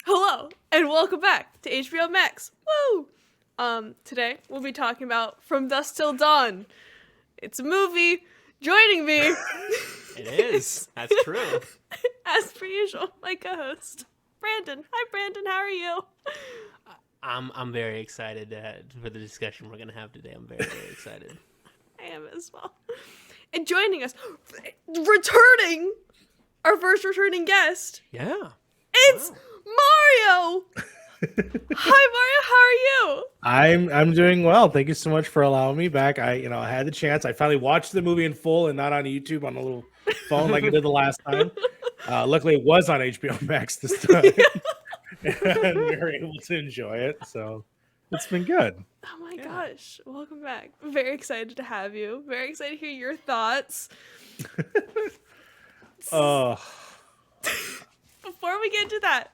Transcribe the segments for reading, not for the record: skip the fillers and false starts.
Hello, and welcome back to HBO Max. Woo! Today we'll be talking about From Dusk Till Dawn. It's a movie. Joining me, It is. That's true. as per usual, my co-host, Brandon. Hi, Brandon. How are you? I'm very excited for the discussion we're gonna have today. I'm very excited. I am as well. And joining us, returning, our first returning guest, Yeah. it's Mario. Hi, Mario. How are you? I'm doing well. Thank you so much for allowing me back. I had the chance. I finally watched the movie in full and not on YouTube on a little phone like I did the last time. Luckily, it was on HBO Max this time, and we were able to enjoy it. So it's been good. Oh my gosh, welcome back. Very excited to have you. Very excited to hear your thoughts. Oh, Before we get into that,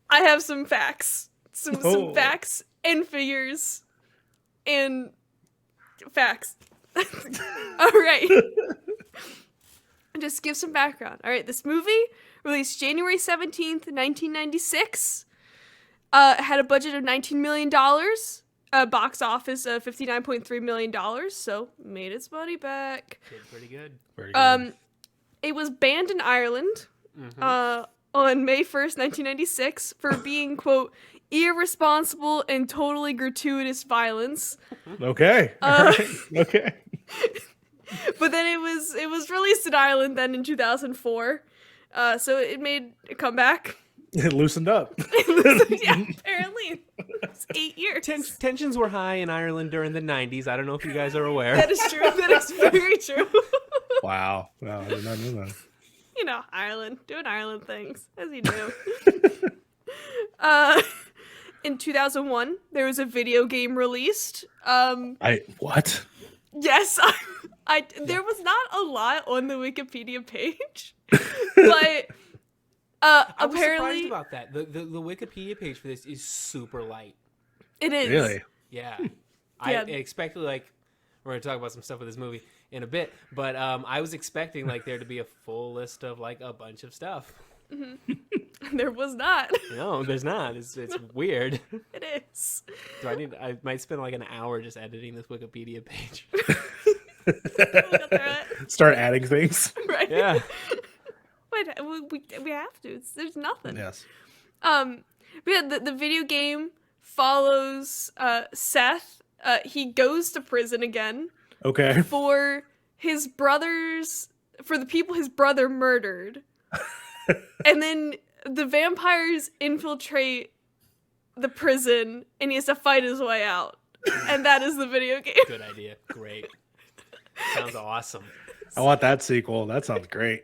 I have some facts. Some facts and figures and facts. All right. Just give some background. All right, this movie released January 17th, 1996. Had a budget of $19 million. Box office of $59.3 million. So made its money back. Did pretty good. very good. It was banned in Ireland on May 1st, 1996 for being, quote, irresponsible and totally gratuitous violence. Okay. All right. Okay. But then it was released in Ireland then in 2004. So it made a comeback. It loosened up. Yeah, apparently. It's 8 years. Tensions were high in Ireland during the 90s. I don't know if you guys are aware. That is true. That is very true. Wow. I did not know that. You know, Ireland. Doing Ireland things, as you do. In 2001, there was a video game released. What? Yes, there was not a lot on the Wikipedia page, but I was apparently surprised about that. The Wikipedia page for this is super light. it is. Really? Yeah. Yeah. I expected, like, we're going to talk about some stuff with this movie in a bit, but I was expecting, like, there to be a full list of, like, a bunch of stuff. There was not. No, there's not. It's weird. It is. I might spend, like, an hour just editing this Wikipedia page. We'll get through it. Start adding things. Right? Yeah. Wait, we have to. There's nothing. Yes. But yeah, the video game follows Seth. He goes to prison again Okay. for the people his brother murdered. And then the vampires infiltrate the prison and he has to fight his way out. And that is the video game. Good idea. Great. Sounds awesome. I want that sequel. That sounds great.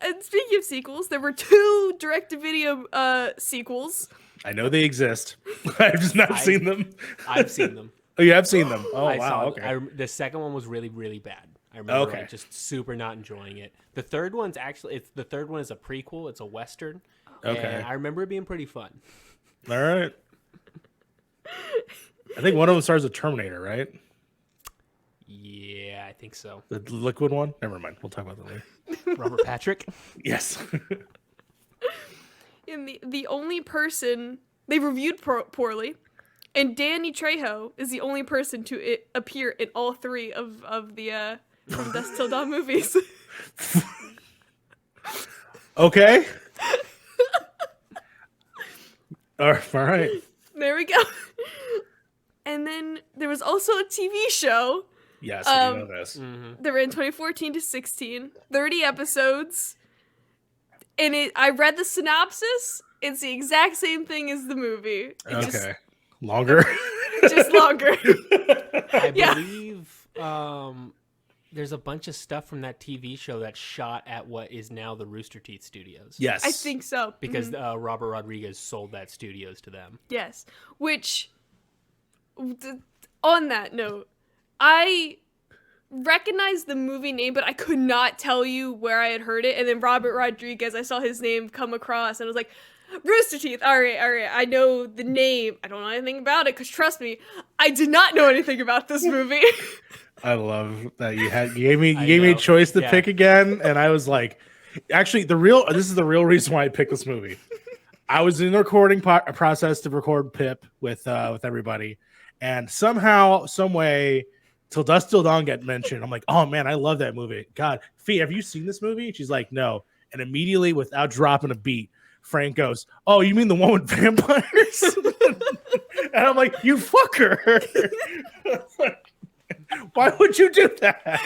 And speaking of sequels, there were 2 direct-to-video sequels. I know they exist. I've just not seen them. I've seen them. Oh, you have seen them. Oh, I wow. saw Okay. the second one was really, really bad. I remember Okay. like, just super not enjoying it. The third one's actually the third one is a prequel. It's a Western. Okay. And I remember it being pretty fun. All right. I think one of them stars with Terminator, right? Yeah, I think so. The liquid one? Never mind. We'll talk about that later. Robert Patrick. Yes. And the only person they reviewed poorly, and Danny Trejo is the only person to appear in all 3 of the From Dusk Till Dawn movies. Okay. All right. There we go. And then there was also a TV show. Yes, I do know this. They ran 2014 to 16, 30 episodes. And I read the synopsis. It's the exact same thing as the movie. Okay. Longer? Just longer. I Yeah. believe there's a bunch of stuff from that TV show that's shot at what is now the Rooster Teeth Studios. Yes. I think so. Because Robert Rodriguez sold that studios to them. Yes. Which, on that note, I recognized the movie name, but I could not tell you where I had heard it. And then Robert Rodriguez, I saw his name come across, and I was like, Rooster Teeth. All right. I know the name. I don't know anything about it, because trust me, I did not know anything about this movie. I love that you gave me a choice to Yeah. pick again, and I was like, Actually, this is the real reason why I picked this movie. I was in the recording process to record Pip with everybody, and somehow, some way, Till Dusk Till Dawn get mentioned. I'm like, oh man, I love that movie. God, Fee, have you seen this movie? She's like, no. And immediately, without dropping a beat, Frank goes, "Oh, you mean the one with vampires?" And I'm like, "You fucker! Why would you do that?"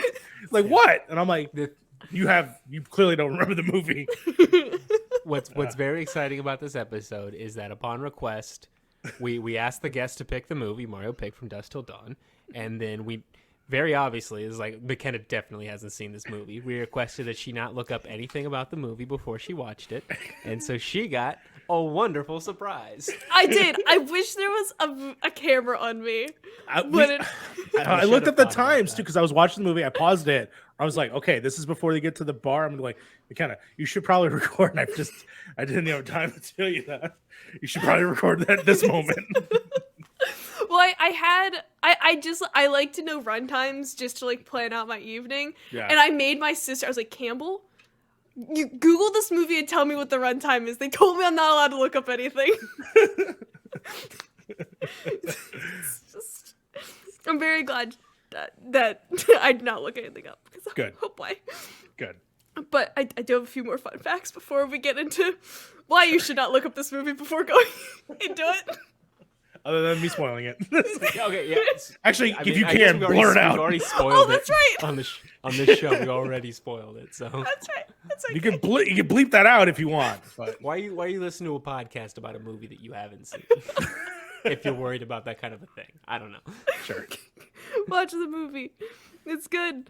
Like, what? And I'm like, you clearly don't remember the movie. What's very exciting about this episode is that upon request, we asked the guest to pick the movie. Mario picked From Dusk Till Dawn, and then we very obviously is like Makenna definitely hasn't seen this movie. We requested that she not look up anything about the movie before she watched it, and so she got a wonderful surprise. I did. I wish there was a camera on me. I looked at the times too because I was watching the movie. I paused it. I was like, okay, this is before they get to the bar. I'm like, Makenna, you should probably record. And I didn't have time to tell you that. You should probably record that at this moment. Well, I like to know runtimes just to like plan out my evening. Yeah. And I made my sister, I was like, Campbell, you Google this movie and tell me what the runtime is. They told me I'm not allowed to look up anything. I'm very glad that I did not look anything up. Good. Oh boy. Good. But I do have a few more fun facts before we get into why you should not look up this movie before going into it. Other than me spoiling it. Okay, yeah. Actually, if you can, blur it out. We've already spoiled Oh, that's right. on this show. We already spoiled it. So That's right. That's okay. You can bleep that out if you want. But why you listen to a podcast about a movie that you haven't seen? If you're worried about that kind of a thing, I don't know. Sure. Watch the movie. It's good.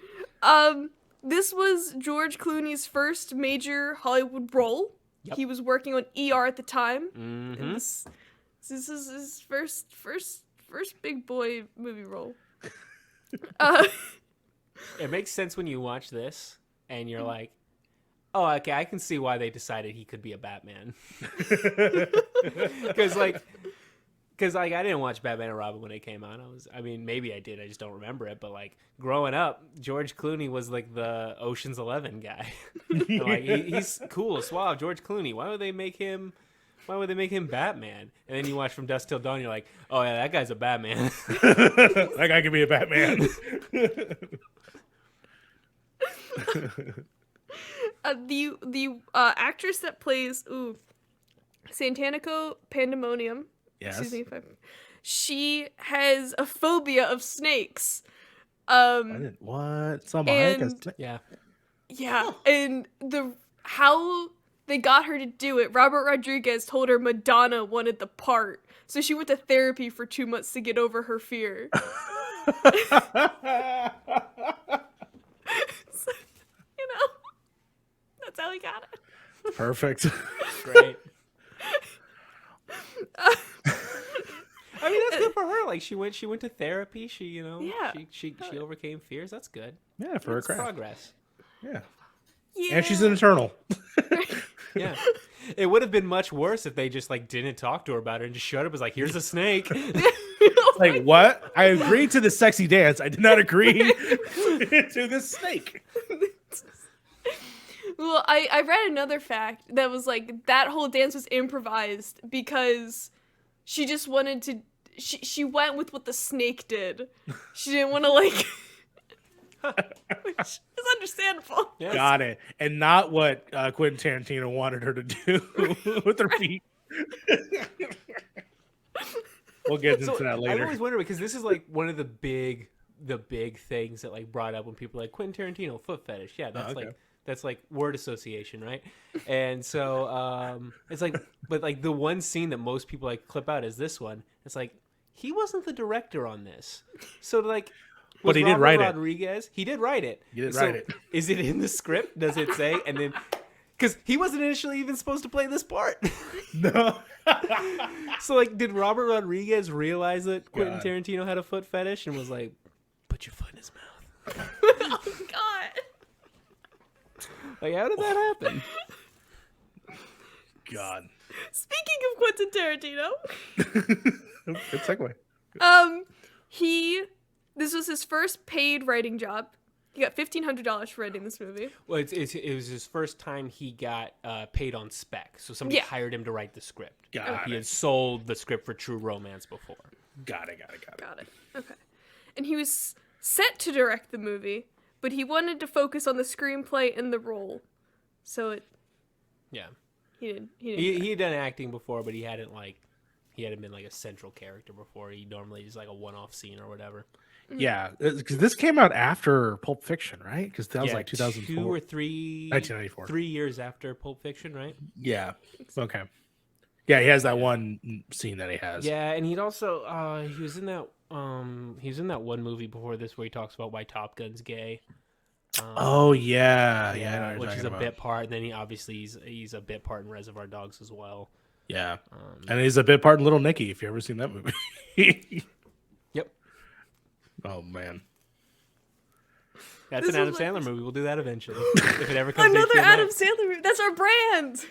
This was George Clooney's first major Hollywood role. Yep. He was working on ER at the time. Mm-hmm. And this is his first big boy movie role. It makes sense when you watch this and you're like, oh, okay, I can see why they decided he could be a Batman. Because I didn't watch Batman and Robin when it came out. Maybe I did. I just don't remember it. But like growing up, George Clooney was like the Ocean's 11 guy. Like he's cool, suave. George Clooney. Why would they make him Batman? And then you watch From Dusk Till Dawn, you're like, oh yeah, that guy's a Batman. That guy could be a Batman. The actress that plays Santanico Pandemonium. Yes. Excuse me she has a phobia of snakes. What? Yeah. Yeah, and how they got her to do it. Robert Rodriguez told her Madonna wanted the part, so she went to therapy for 2 months to get over her fear. So, that's how he got it. Perfect. Great. I mean, that's good for her. Like she went to therapy. She she overcame fears. That's good. Yeah, for her craft. Progress. Yeah. Yeah. And she's an Eternal. Yeah. It would have been much worse if they just like didn't talk to her about it and just showed up as like, here's a snake. Like, what? I agreed to the sexy dance. I did not agree to this snake. Well, I read another fact that was like that whole dance was improvised because she just wanted to. She went with what the snake did. She didn't want to like. Which is understandable. Yes. Got it. And not what Quentin Tarantino wanted her to do with her feet. We'll get into that later. I always wonder because this is like one of the big things that like brought up when people are like Quentin Tarantino foot fetish. Yeah, that's like word association, right? And so it's like, but like the one scene that most people like clip out is this one. It's like he wasn't the director on this, so like. But he did write it. Rodriguez, he did write it. He did write it. Is it in the script? Does it say? And then, because he wasn't initially even supposed to play this part. No. So, like, did Robert Rodriguez realize that Quentin Tarantino had a foot fetish and was like, put your foot in his mouth? Oh, God. Like, how did that happen? God. Speaking of Quentin Tarantino. Good segue. This was his first paid writing job. He got $1,500 for writing this movie. Well, it was his first time he got paid on spec. So somebody hired him to write the script. He had sold the script for True Romance before. Got it. Okay. And he was set to direct the movie, but he wanted to focus on the screenplay and the role. So he didn't. He had done acting before, but he hadn't been like a central character before. He normally just like a one-off scene or whatever. Yeah, because this came out after Pulp Fiction, right? Because that was like 2004. 2 or 3... 1994. 3 years after Pulp Fiction, right? Yeah. Okay. Yeah, he has that one scene that he has. Yeah, and he'd also... he was in that one movie before this where he talks about why Top Gun's gay. Yeah, which is a bit part. And then he's a bit part in Reservoir Dogs as well. Yeah, and he's a bit part in Little Nicky. If you ever seen that movie. Yep. Oh man, that's an Adam Sandler movie. We'll do that eventually if it ever comes. Another Adam Sandler movie. That's our brand.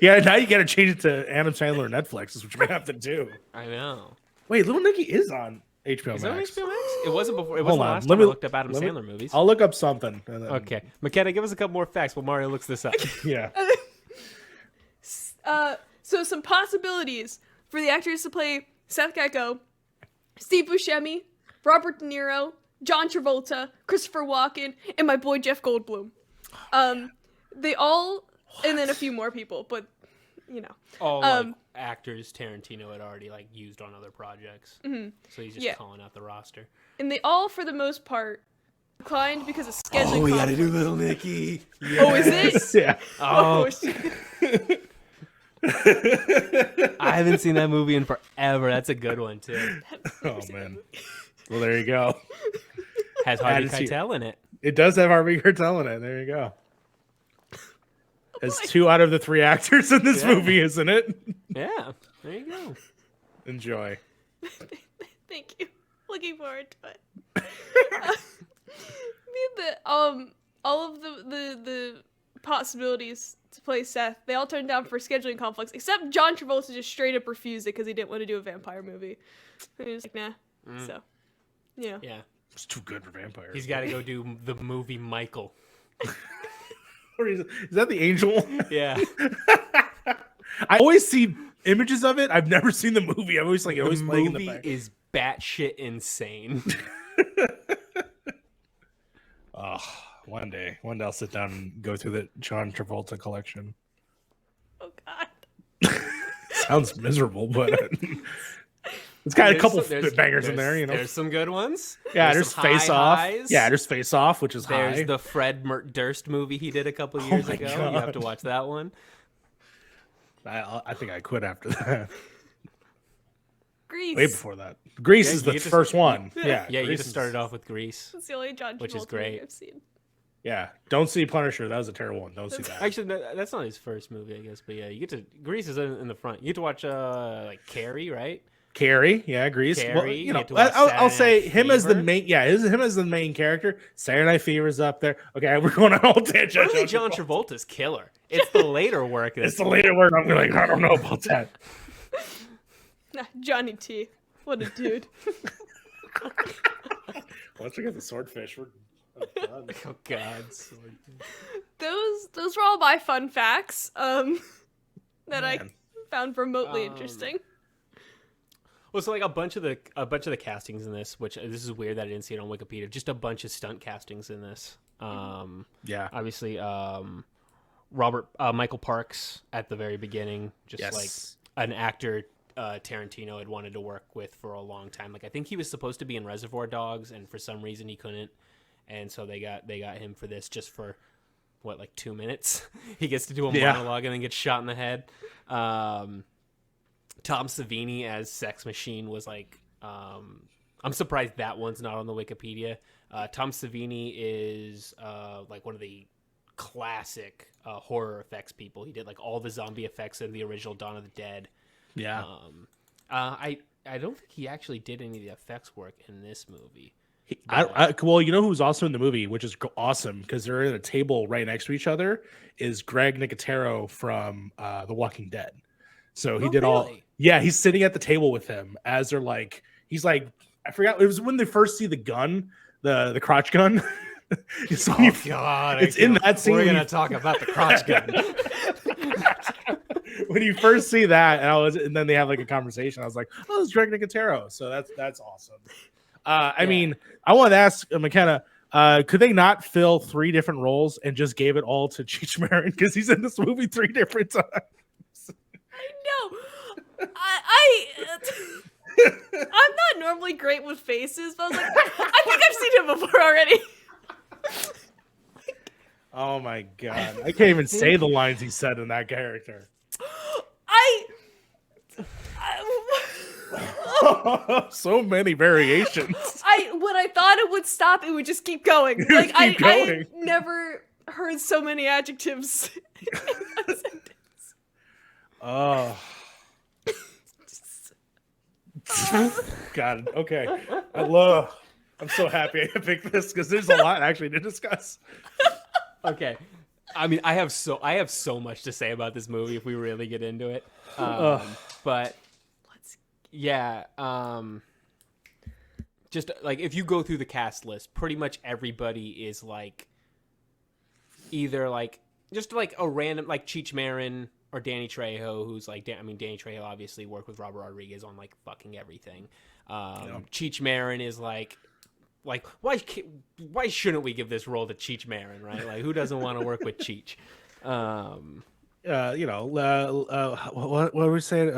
Yeah, now you got to change it to Adam Sandler Netflix, which you may have to do. I know. Wait, Little Nicky is on HBO Max. Is it on HBO Max? It wasn't before. It wasn't the last time I looked up Adam Sandler movies. I'll look up something. And then... Okay, Makenna, give us a couple more facts while Mario looks this up. Yeah. So some possibilities for the actors to play Seth Gecko: Steve Buscemi, Robert De Niro, John Travolta, Christopher Walken, and my boy Jeff Goldblum. They all, and then a few more people, but you know, all like actors Tarantino had already like used on other projects. Mm-hmm. So he's just calling out the roster. And they all, for the most part, declined because of scheduling. Oh, we gotta do Little Nicky. Yes. Oh, is it? Yeah. Oh. I haven't seen that movie in forever. That's a good one too. Oh man. Well, there you go. Has Harvey Keitel in it. It does have Harvey Keitel in it. There you go. As 2 out of the 3 actors in this movie, isn't it? Yeah. There you go. Enjoy. Thank you. Looking forward to it. All of the possibilities to play Seth, they all turned down for scheduling conflicts, except John Travolta just straight up refused it because he didn't want to do a vampire movie. And he was like, nah. So, yeah. It's too good for vampires. He's got to go do the movie Michael. Is that the angel? Yeah. I always see images of it. I've never seen the movie. I'm always like, the movie is batshit insane. Oh, one day I'll sit down and go through the John Travolta collection. Oh God. Sounds miserable, but it's got a couple bangers in there. You know, there's some good ones. Yeah, there's Face Off. Yeah, there's Face Off, which is high. There's the Fred Durst movie he did a couple years ago. God. You have to watch that one. I think I quit after that. Grease. Way before that. Grease is the first one. Yeah. Yeah, you just started off with Grease. That's the only John Travolta movie I've seen. Yeah. Don't see Punisher. That was a terrible one. Don't see that. Actually, no, that's not his first movie, I guess. But yeah, you get to Grease is in the front. You get to watch like Carrie, right? Carrie, yeah, Grease. Carrie, well, you know, I'll say him as the main. Yeah, him as the main character. Saturday Night Fever's up there. Okay, we're going on all tangent. Really, John Travolta's killer. It's the later work. It's the later work. I'm like, I don't know about that. Nah, Johnny T. What a dude. Once we get the swordfish, we're done. Oh God. Those were all my fun facts. That I found remotely interesting. Well, so like a bunch of the castings in this, which this is weird that I didn't see it on Wikipedia. Just a bunch of stunt castings in this. Yeah, obviously, Michael Parks at the very beginning, just like an actor Tarantino had wanted to work with for a long time. Like I think he was supposed to be in Reservoir Dogs, and for some reason he couldn't, and so they got him for this just for what, like 2 minutes. He gets to do a monologue and then gets shot in the head. Tom Savini as Sex Machine was like, I'm surprised that one's not on the Wikipedia. Tom Savini is like one of the classic horror effects people. He did like all the zombie effects in the original Dawn of the Dead. Yeah. I don't think he actually did any of the effects work in this movie. Well, you know who's also in the movie, which is awesome because they're at a table right next to each other, is Greg Nicotero from The Walking Dead. So he did all. Yeah, he's sitting at the table with him as they're like, he's like, I forgot. It was when they first see the gun, the crotch gun. God! It's in that scene. We're gonna talk about the crotch gun. When you first see that, and then they have like a conversation. I was like, "Oh, it's Greg Nicotero." So that's awesome. I mean, I wanted to ask Makenna, could they not fill 3 different roles and just gave it all to Cheech Marin because he's in this movie 3 different times? I know. I'm not normally great with faces, but I was like, I think I've seen him before already. Oh my god, I can't even say the lines he said in that character. So many variations. When I thought it would stop, it would just keep going. Like I never heard so many adjectives in one sentence. Oh. God. Okay. I'm so happy I picked this because there's a lot actually to discuss. Okay. I mean, I have so much to say about this movie if we really get into it. But yeah, just like if you go through the cast list, pretty much everybody is like either like just like a random like Cheech Marin or Danny Trejo, who's like Danny Trejo obviously worked with Robert Rodriguez on like fucking everything. Cheech Marin is like why shouldn't we give this role to Cheech Marin, right? Like who doesn't want to work with Cheech? What were we saying?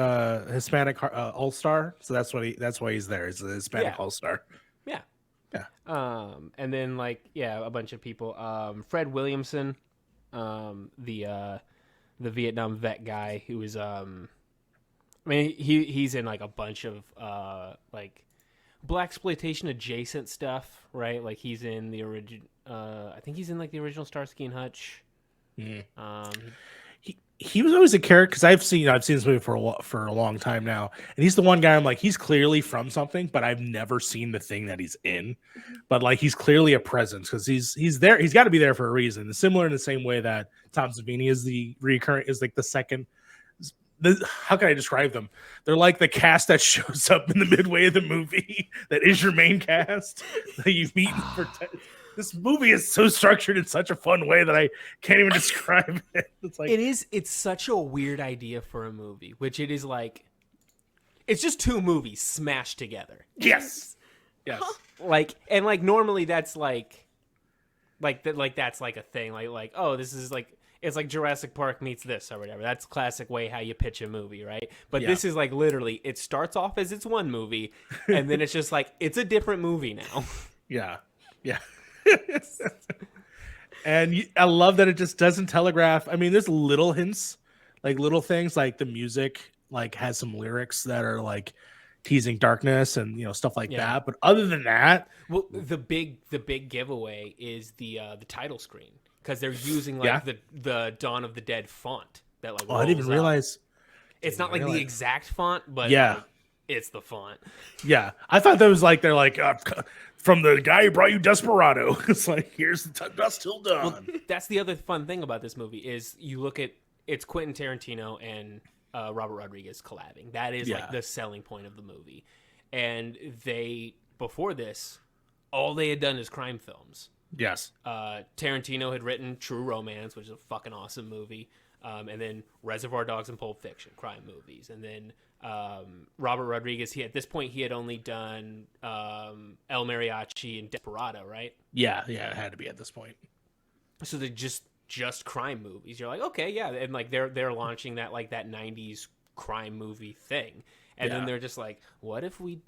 Hispanic all-star. So that's why he's there. He's a Hispanic all-star. Yeah. Yeah. And then like a bunch of people. Fred Williamson, the Vietnam vet guy who is I mean he's in like a bunch of like blaxploitation adjacent stuff, right? Like he's in the original I think he's in like the original Starsky and Hutch. He was always a character because I've seen this movie for a long time now, and he's the one guy I'm like, he's clearly from something, but I've never seen the thing that he's in. But like he's clearly a presence because he's there. He's got to be there for a reason. Similar in the same way that Tom Savini is like the second. How can I describe them? They're like the cast that shows up in the midway of the movie that is your main cast that you meet for. This movie is so structured in such a fun way that I can't even describe it. It's like it's such a weird idea for a movie, which it is like it's just 2 movies smashed together. Yes. Like normally that's like that's like a thing. Like oh, this is like it's like Jurassic Park meets this or whatever. That's classic way how you pitch a movie, right? But this is like literally it starts off as it's one movie and then it's just like it's a different movie now. Yeah. And I love that it just doesn't telegraph. I mean, there's little hints, like little things, like the music, like has some lyrics that are like teasing darkness and stuff like that. But other than that, well, the big giveaway is the title screen because they're using like the Dawn of the Dead font that like. I didn't even realize. It's not like the exact font, but it's the font. Yeah, I thought that was like they're like. From the guy who brought you Desperado. It's like, here's the Dusk Till Dawn. Well, that's the other fun thing about this movie is you look at it's Quentin Tarantino and Robert Rodriguez collabing. That is like the selling point of the movie. And before this, all they had done is crime films. Yes. Tarantino had written True Romance, which is a fucking awesome movie. And then Reservoir Dogs and Pulp Fiction, crime movies. And then Robert Rodriguez, at this point he had only done El Mariachi and Desperado, right? Yeah, it had to be at this point. So they're just crime movies. You're like, okay, yeah, and like they're launching that like that 90s crime movie thing. And then they're just like, what if we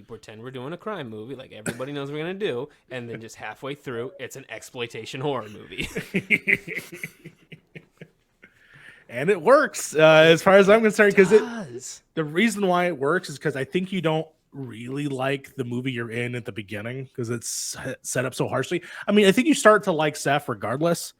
pretend we're doing a crime movie like everybody knows we're gonna do, and then just halfway through it's an exploitation horror movie. And it works as far as I'm concerned, because the reason why it works is because I think you don't really like the movie you're in at the beginning because it's set up so harshly. I mean, I think you start to like Seth regardless,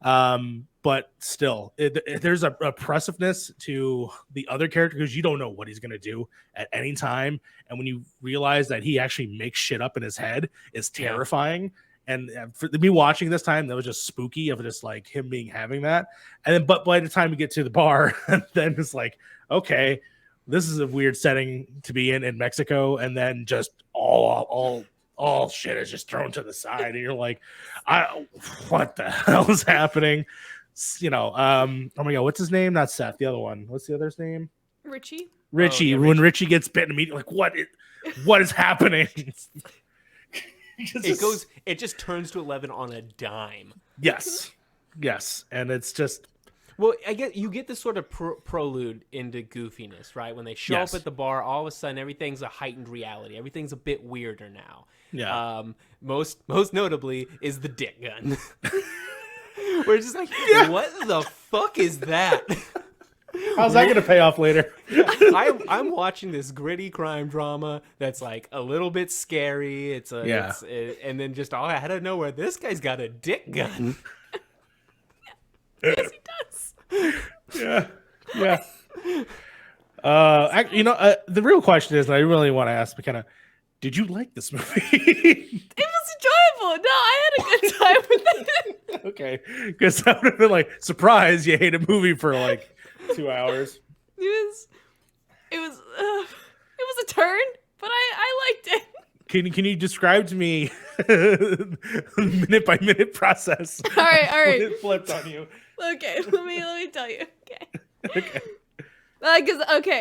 but still, there's a oppressiveness to the other character because you don't know what he's going to do at any time. And when you realize that he actually makes shit up in his head, it's terrifying. And for me watching this time, that was just spooky of just like him having that. And then, but by the time we get to the bar, then it's like, okay, this is a weird setting to be in Mexico. And then just all all shit is just thrown to the side, and you're like, what the hell is happening? You know, oh my god, what's his name? Not Seth, the other one. What's the other's name? Richie. Richie. Yeah, when Richie gets bitten, immediately like, what is happening? It just turns to 11 on a dime. Yes, and it's just. Well, I get you get this sort of prelude into goofiness, right? When they show up at the bar, all of a sudden everything's a heightened reality. Everything's a bit weirder now. Yeah. Most notably is the dick gun. We're just like, what the fuck is that? How's that going to pay off later? I'm watching this gritty crime drama that's like a little bit scary. And then just all out of nowhere, this guy's got a dick gun. Yes, he does. Yeah. The real question is, and I really want to ask Makenna, did you like this movie? It was enjoyable. No, I had a good time with it. Okay, because I would have been like, surprised you hate a movie for like 2 hours. It was a turn, but I liked it. Can you describe to me minute by minute process? All right. When it flipped on you. Okay, let me tell you. Okay.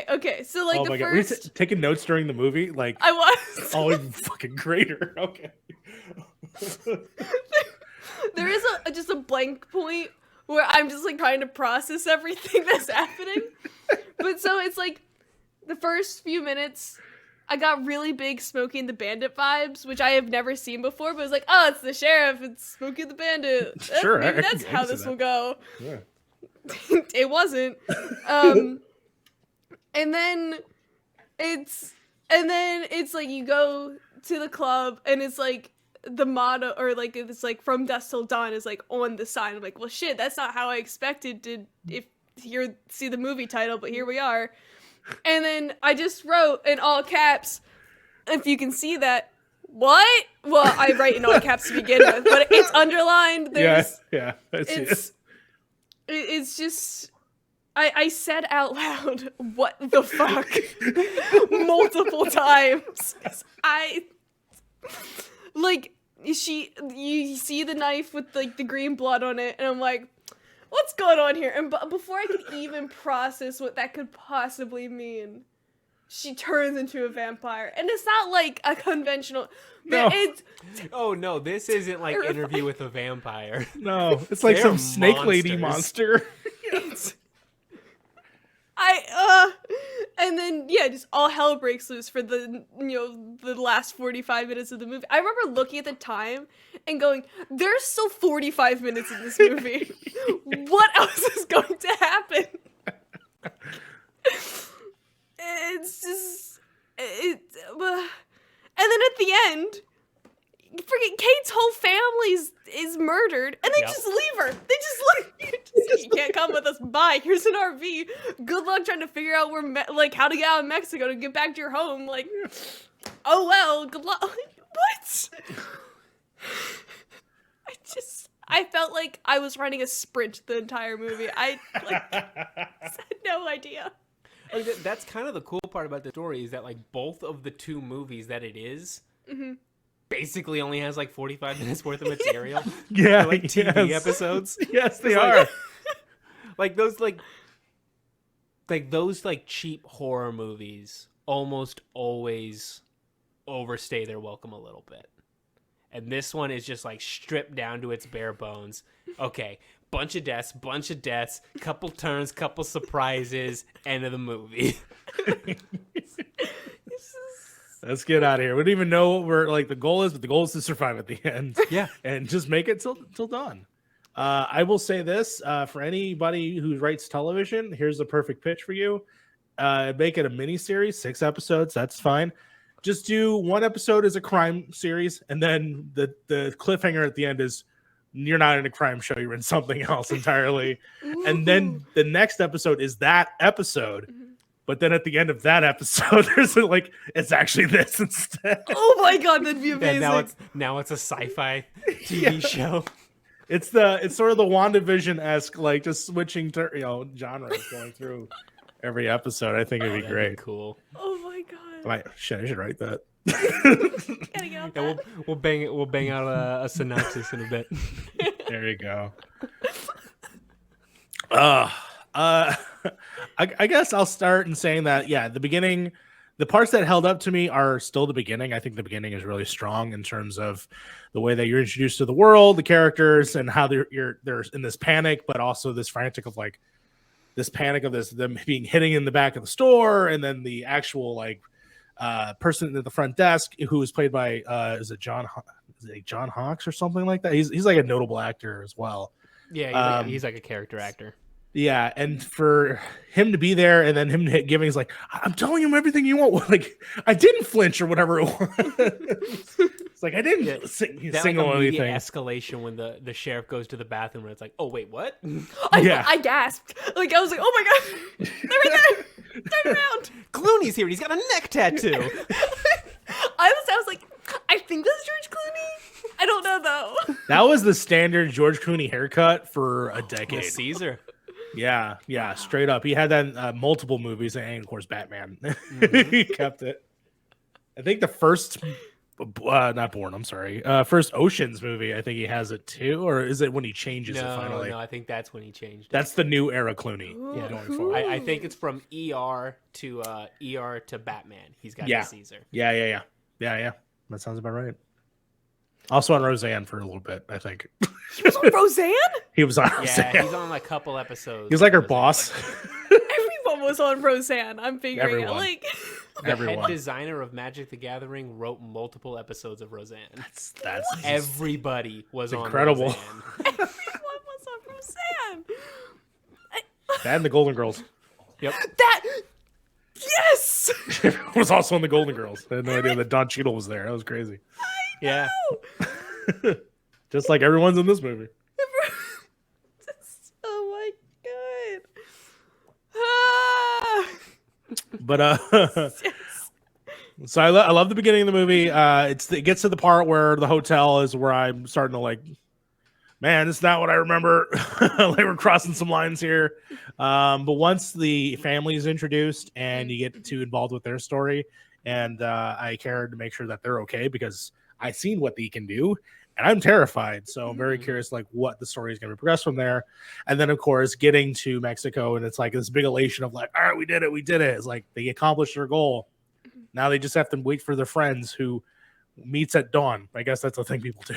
Okay. So like Oh my god, were you taking notes during the movie? Like I was. Oh, even fucking greater. Okay. There is just a blank point where I'm just like trying to process everything that's happening. But so it's like the first few minutes, I got really big Smokey and the Bandit vibes, which I have never seen before. But it was like, oh, it's the sheriff, it's Smokey and the Bandit. Sure, maybe that's how this will go. Yeah. It wasn't. And then it's like you go to the club and it's like the motto, or like it's like from Dusk Till Dawn is like on the sign. I'm like, well shit, that's not how I expected to see the movie title, but here we are. And then I just wrote in all caps, if you can see that, what? Well, I write in all caps to begin with, but it's underlined. There's, yeah. It's just, I said out loud, what the fuck? Multiple times. You see the knife with like the green blood on it, and I'm like, what's going on here? And before I could even process what that could possibly mean, she turns into a vampire. And it's not like a conventional... No. Oh, no, this isn't like terrifying. Interview with a Vampire. No, it's like some snake lady monster. And then, just all hell breaks loose for the last 45 minutes of the movie. I remember looking at the time and going, there's still 45 minutes in this movie. What else is going to happen? It's just, and then at the end, freaking Kate's whole family is murdered, and they just leave her. They just you can't come with us. Bye. Here's an RV. Good luck trying to figure out how to get out of Mexico to get back to your home. Like, oh well. Good luck. What? I felt like I was running a sprint the entire movie. I had no idea. That's kind of the cool part about the story, is that like both of the two movies that it is. Mm-hmm. Basically only has like 45 minutes worth of material. Yeah, for, like TV episodes. Yes, they are. Like those those cheap horror movies almost always overstay their welcome a little bit. And this one is just like stripped down to its bare bones. Okay, bunch of deaths, couple turns, couple surprises, end of the movie. Let's get out of here. We don't even know what the goal is, but the goal is to survive at the end. Yeah. And just make it till dawn. I will say this, for anybody who writes television, here's the perfect pitch for you. Make it a mini series, 6 episodes. That's fine. Just do 1 episode as a crime series, and then the cliffhanger at the end is you're not in a crime show, you're in something else entirely. And then the next episode is that episode. Mm-hmm. But then at the end of that episode, there's it's actually this instead. Oh my god, that'd be amazing. And now it's a sci-fi TV show. It's sort of the WandaVision-esque, just switching to genres going through every episode. I think it'd be great. Cool. Oh my god. I should write that. Gotta get off that. We'll bang out a synopsis in a bit. There you go. I guess I'll start in saying that, yeah, the beginning, the parts that held up to me are still the beginning. I think the beginning is really strong in terms of the way that you're introduced to the world, the characters, and how they're in this panic, but also this frantic of like this panic of them being hitting in the back of the store, and then the actual like person at the front desk who is played by is it John Hawkes or something like that? He's like a notable actor as well. Yeah, he's like a character actor. Yeah, and for him to be there and then him giving, he's like, I'm telling him everything you want. Like, I didn't flinch or whatever it was. It's like, I didn't single anything. Escalation when the sheriff goes to the bathroom and it's like, oh, wait, what? I gasped. Like, I was like, oh my God. They're right there. Turn around. Clooney's here. He's got a neck tattoo. I was like, I think that's George Clooney. I don't know, though. That was the standard George Clooney haircut for a decade. Caesar. Yeah, straight up. He had that in multiple movies, and of course, Batman. Mm-hmm. He kept it. I think the first, not Born, I'm sorry. First Ocean's movie, I think he has it too, or is it when he changes it finally? No, I think that's when he changed it. That's the new era Clooney. Yeah, going forward. I think it's from ER to Batman. He's got Caesar. Yeah. That sounds about right. Also on Roseanne for a little bit, I think. He was on Roseanne? He was on Roseanne. Yeah, he's on like a couple episodes. He was like her boss. Everyone was on Roseanne. I'm figuring out. Like, the head designer of Magic the Gathering wrote multiple episodes of Roseanne. That's everybody was on incredible. Roseanne. Everyone was on Roseanne. That and the Golden Girls. Yep. Yes! Everyone was also on the Golden Girls. I had no idea that Don Cheadle was there. That was crazy. Yeah. Just like everyone's in this movie. Oh my God. But yes. So I love the beginning of the movie. It gets to the part where the hotel is where I'm starting to like, man, it's not what I remember. Like we're crossing some lines here. But once the family is introduced and you get too involved with their story, and I care to make sure that they're okay because I've seen what they can do, and I'm terrified. So I'm very curious, like what the story is going to progress from there. And then, of course, getting to Mexico, and it's like this big elation of like, all right, we did it. It's like they accomplished their goal. Now they just have to wait for their friends who meets at dawn. I guess that's the thing people do.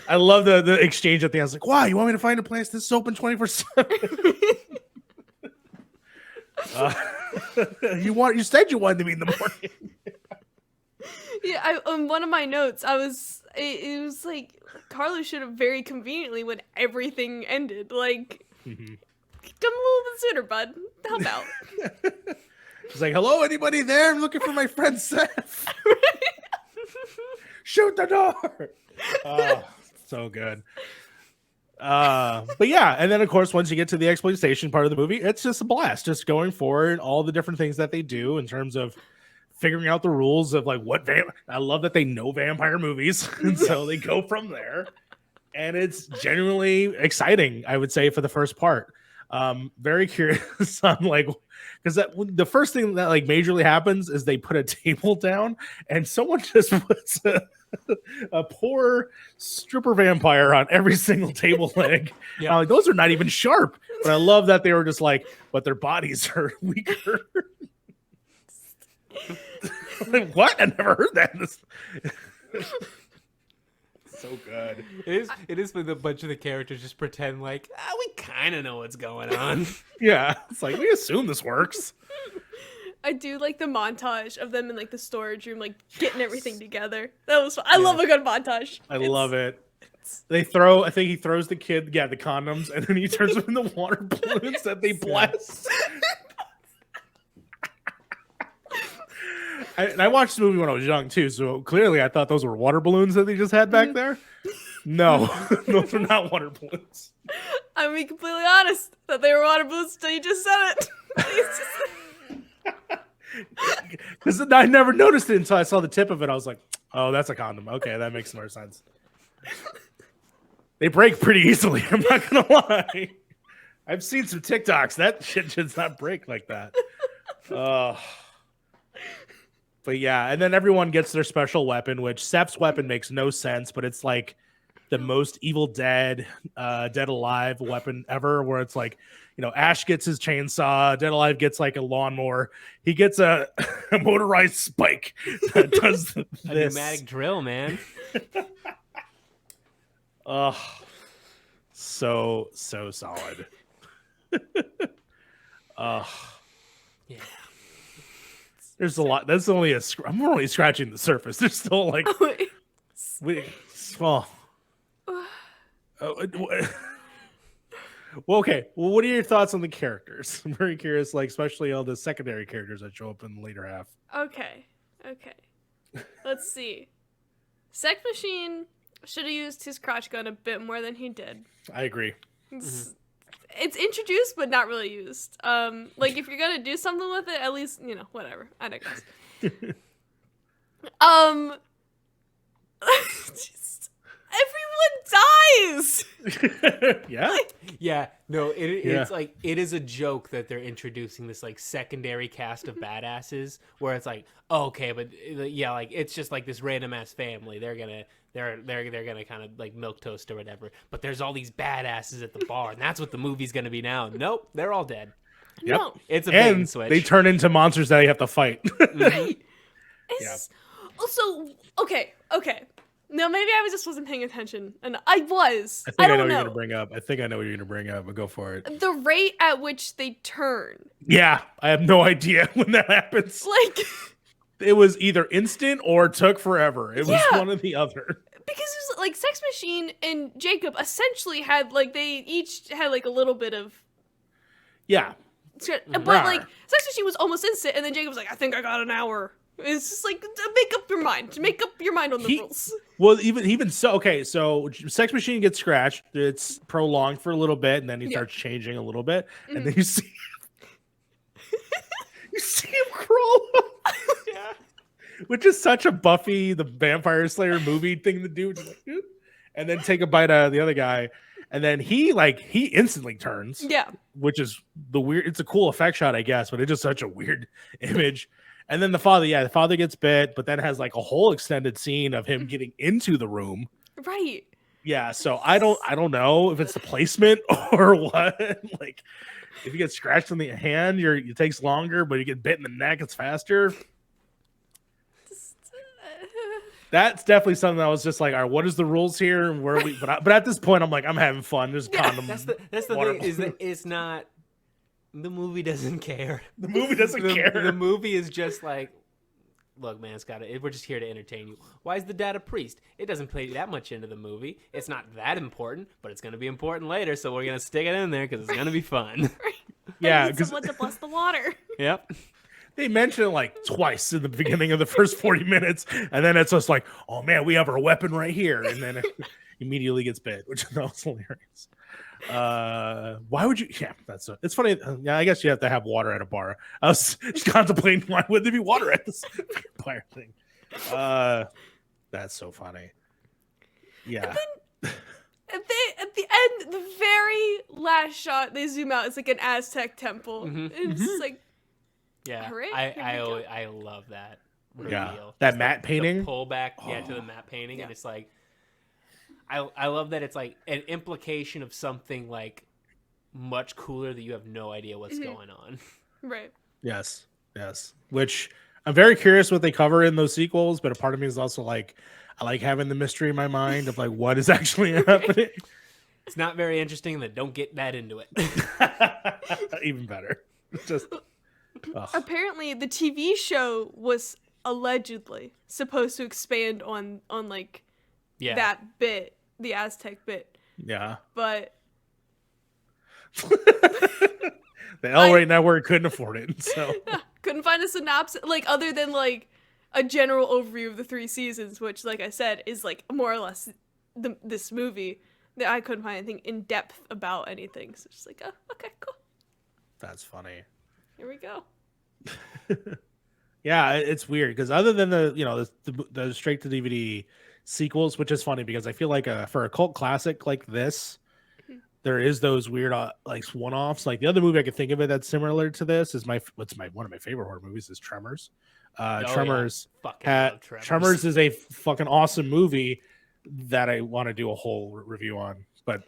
I love the exchange at the end. It's like, wow, you want me to find a place that's open 24/7? You said you wanted to meet in the morning. Yeah, on one of my notes, it was like Carlos should have very conveniently when everything ended. Like, come a little bit sooner, bud. Help out. She's like, hello, anybody there? I'm looking for my friend Seth. Shoot the door. Oh, so good. But yeah, and then of course, once you get to the exploitation part of the movie, it's just a blast, just going forward, all the different things that they do in terms of figuring out the rules of like I love that they know vampire movies, and so they go from there, and it's genuinely exciting, I would say, for the first part. Very curious on like, because the first thing that like majorly happens is they put a table down, and someone just puts a poor stripper vampire on every single table leg. Yeah, like, those are not even sharp. But I love that they were just like, but their bodies are weaker. Like, what? I never heard that. So good. It is when a bunch of the characters just pretend like we kind of know what's going on. Yeah, it's like we assume this works. I do like the montage of them in like the storage room, like getting everything together. That was fun. I love a good montage. I love it. I think he throws the kid, the condoms, and then he turns them into water balloons that they blast. I watched the movie when I was young too, so clearly I thought those were water balloons that they just had back there. No, those are not water balloons. I'm being completely honest that they were water balloons until you just said it. Because I never noticed it until I saw the tip of it. I was like, oh, that's a condom. Okay, that makes more sense. They break pretty easily, I'm not going to lie. I've seen some TikToks. That shit does not break like that. But yeah, and then everyone gets their special weapon, which Seph's weapon makes no sense, but it's like the most Evil Dead, Dead Alive weapon ever, where it's like, Ash gets his chainsaw, Dead Alive gets like a lawnmower, he gets a, a motorized spike that does A this. pneumatic drill, man. Oh, so solid. Yeah. There's a lot. That's only I'm only scratching the surface. There's still like, well, well, okay. Well, what are your thoughts on the characters? I'm very curious, like especially all the secondary characters that show up in the later half. Okay. Let's see. Sex Machine should have used his crotch gun a bit more than he did. I agree. It's introduced but not really used. Like if you're gonna do something with it, at least whatever. I digress. Just, everyone dies. Yeah. Yeah, no, it's like it is a joke that they're introducing this like secondary cast of badasses where it's like, oh, okay, but yeah, like it's just like this random ass family. They're gonna kind of like milquetoast or whatever. But there's all these badasses at the bar, and that's what the movie's gonna be now. Nope, they're all dead. Yep. No. It's a bait and switch. They turn into monsters that you have to fight. Right. Also, okay. No, maybe I just wasn't paying attention, and I was. I think I know don't what know. you're gonna bring up. I think I know what you're gonna bring up, but go for it. The rate at which they turn. Yeah, I have no idea when that happens. Like, It was either instant or took forever. It was one or the other. because it was like Sex Machine and Jacob essentially had like they each had like a little bit of. Yeah. But like Sex Machine was almost instant, and then Jacob's like, I think I got an hour. It's just like make up your mind. Make up your mind on the rules. Well, even so, okay. So Sex Machine gets scratched. It's prolonged for a little bit, and then he starts changing a little bit, and then you see him crawl up. Yeah. Which is such a Buffy the Vampire Slayer movie thing to do. Just like, and then take a bite out of the other guy, and then he instantly turns. Yeah. Which is the weird. It's a cool effect shot, I guess, but it's just such a weird image. And then the father gets bit, but then has like a whole extended scene of him getting into the room. Right. Yeah, so I don't know if it's the placement or what. Like, if you get scratched on the hand, it takes longer, but you get bit in the neck, it's faster. That's definitely something that was just like, all right, what is the rules here? And where are we? But at this point, I'm like, I'm having fun. There's a condom. That's the thing is that it's not. The movie doesn't care. The movie doesn't care. The movie is just like, look, man, we're just here to entertain you. Why is the dad a priest? It doesn't play that much into the movie. It's not that important, but it's going to be important later, so we're going to stick it in there because it's going to be fun. Yeah, because someone to bless the water. Yep. They mention it like twice in the beginning of the first 40 minutes, and then it's just like, oh man, we have our weapon right here, and then it immediately gets bit, which I thought was hilarious. Why would you? Yeah, it's funny. Yeah, I guess you have to have water at a bar. I was just contemplating why would there be water at this vampire thing. That's so funny. Yeah. At the end, the very last shot, they zoom out. It's like an Aztec temple. Mm-hmm. And it's just like, yeah, all right, I love that reveal. Yeah, that matte painting. The pull back, to the matte painting, and it's like. I love that it's like an implication of something like much cooler that you have no idea what's going on. Right. Yes. Which I'm very curious what they cover in those sequels, but a part of me is also like, I like having the mystery in my mind of like what is actually happening. It's not very interesting, then don't get that into it. Even better. Just apparently the TV show was allegedly supposed to expand on like that bit, the Aztec bit. Yeah. But the L-Rate network couldn't afford it, so couldn't find a synopsis like other than like a general overview of the 3 seasons, which like I said is like more or less this movie. That I couldn't find anything in depth about anything. So just like, oh, okay, cool. That's funny. Here we go. Yeah, it's weird because other than the straight to DVD sequels, which is funny because I feel like for a cult classic like this, there is those weird like one-offs. Like the other movie I could think of it that's similar to this is one of my favorite horror movies is Tremors. Tremors. Fucking love Tremors is a fucking awesome movie that I want to do a whole review on. But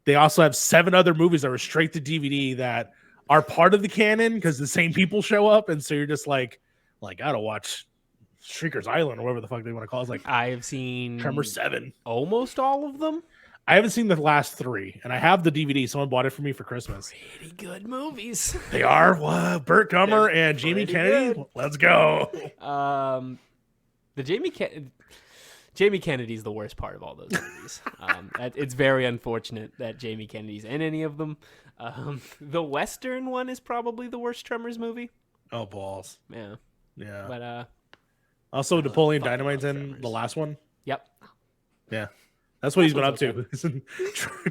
they also have 7 other movies that were straight to DVD that are part of the canon because the same people show up, and so you're just like, I gotta watch Shrieker's Island or whatever the fuck they want to call it. Like, I have seen Tremors 7, almost all of them. I haven't seen the last 3, and I have the DVD. Someone bought it for me for Christmas. Pretty good movies. They are. What? Burt Gummer and Jamie Kennedy. Good. Let's go. The Jamie Kennedy's the worst part of all those movies. It's very unfortunate that Jamie Kennedy's in any of them. The Western one is probably the worst Tremors movie. Oh, balls. Yeah. But also Napoleon Dynamite's in Tremors. the last one. Yep. Yeah. That's what he's been up to. He's in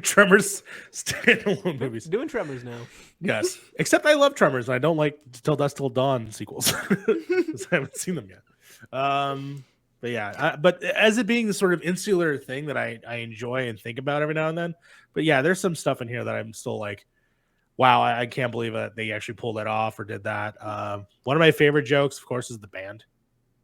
Tremors standalone movies. Doing Tremors now. Yes. Except I love Tremors. And I don't like Dusk Till Dawn sequels. I haven't seen them yet. But yeah, but as it being the sort of insular thing that I enjoy and think about every now and then. But yeah, there's some stuff in here that I'm still like, wow, I can't believe that they actually pulled that off or did that. One of my favorite jokes, of course, is the band.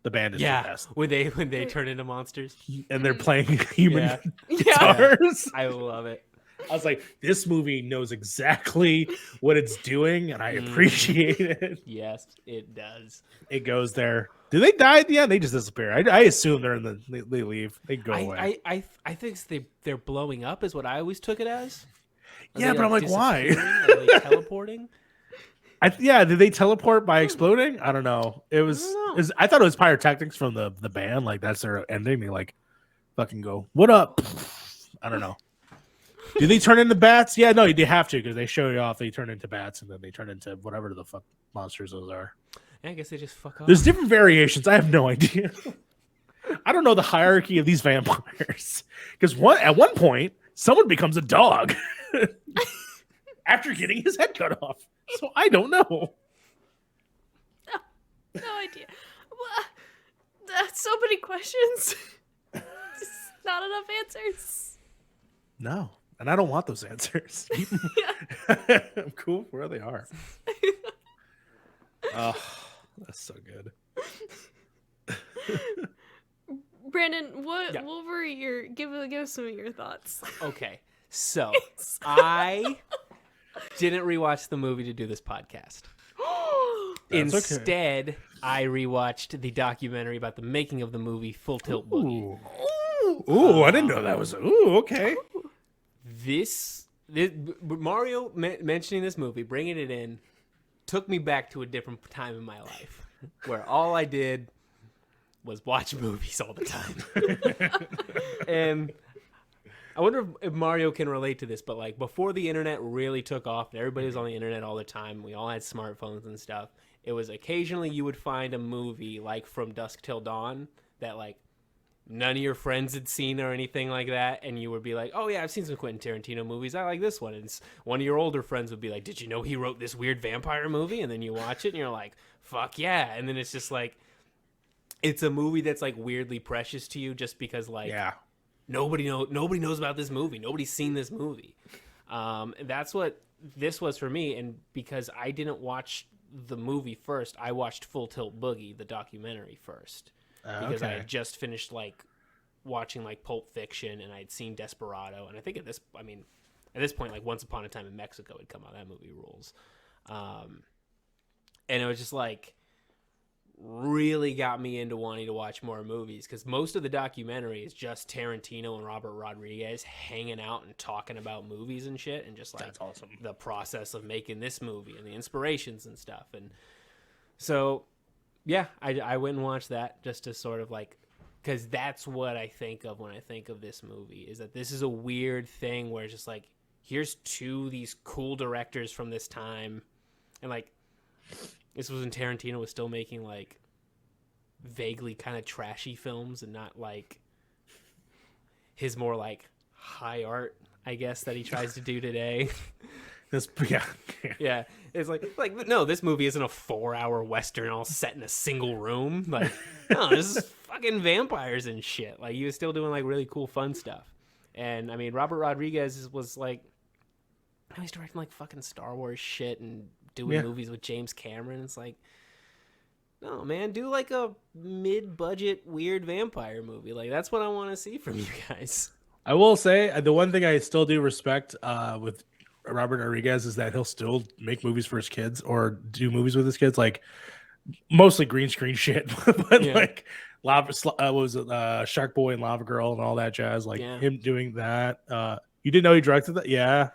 The band is the best. When they turn into monsters and they're playing human Yeah. guitars. I love it. I was like, this movie knows exactly what it's doing, and I appreciate it. Yes, it does. It goes there. Do they die at the end? They just disappear. I assume they're in the. They leave. They go away. I think they're blowing up is what I always took it as. Yeah, but I'm like, why? Are they teleporting? Did they teleport by exploding? I don't know. I thought it was pyrotechnics from the band. Like that's their ending. They like fucking go, what up? I don't know. Do they turn into bats? Yeah, no, they have to because they show you off. They turn into bats and then they turn into whatever the fuck monsters those are. Yeah, I guess they just fuck off. There's different variations. I have no idea. I don't know the hierarchy of these vampires because at one point someone becomes a dog after getting his head cut off. So I don't know. No idea. That's so many questions. Just not enough answers. No. And I don't want those answers. I'm cool where they are. Oh, that's so good. Brandon, what were give us some of your thoughts? Okay. So I didn't rewatch the movie to do this podcast. Instead, I rewatched the documentary about the making of the movie Full Tilt Boogie. Ooh, I didn't know that was. Ooh, okay. This Mario mentioning this movie, bringing it in, took me back to a different time in my life where all I did was watch movies all the time. And I wonder if Mario can relate to this, but like before the internet really took off and everybody was on the internet all the time, we all had smartphones and stuff. It was occasionally you would find a movie like From Dusk Till Dawn that like none of your friends had seen or anything like that, and you would be like, oh yeah, I've seen some Quentin Tarantino movies, I like this one. And one of your older friends would be like, did you know he wrote this weird vampire movie? And then you watch it and you're like, fuck yeah. And then it's just like, it's a movie that's like weirdly precious to you just because like nobody knows about this movie, nobody's seen this movie. That's what this was for me. And because I didn't watch the movie first, I watched Full Tilt Boogie, the documentary, first. Because I had just finished like watching like Pulp Fiction and I'd seen Desperado, and I think at this point like Once Upon a Time in Mexico had come out. That movie rules. And it was just like really got me into wanting to watch more movies because most of the documentary is just Tarantino and Robert Rodriguez hanging out and talking about movies and shit, and just like that's awesome. The process of making this movie and the inspirations and stuff. And so yeah, I went and watched that just to sort of like, because that's what I think of when I think of this movie, is that this is a weird thing where it's just like, here's these cool directors from this time. And like, this was when Tarantino was still making like vaguely kind of trashy films and not like his more like high art, I guess, that he tries to do today. Yeah. It's like no, this movie isn't a 4-hour Western all set in a single room. Like, no, this is fucking vampires and shit. Like, he was still doing like really cool, fun stuff. And I mean, Robert Rodriguez was like, he's directing like fucking Star Wars shit and doing movies with James Cameron. It's like, No, man, do like a mid-budget weird vampire movie. Like that's what I want to see from you guys. I will say the one thing I still do respect with Robert Rodriguez is that he'll still make movies for his kids or do movies with his kids, like mostly green screen shit, but like Lava, what was it, Shark Boy and Lava Girl and all that jazz. Like him doing that. You didn't know he directed that? Yeah.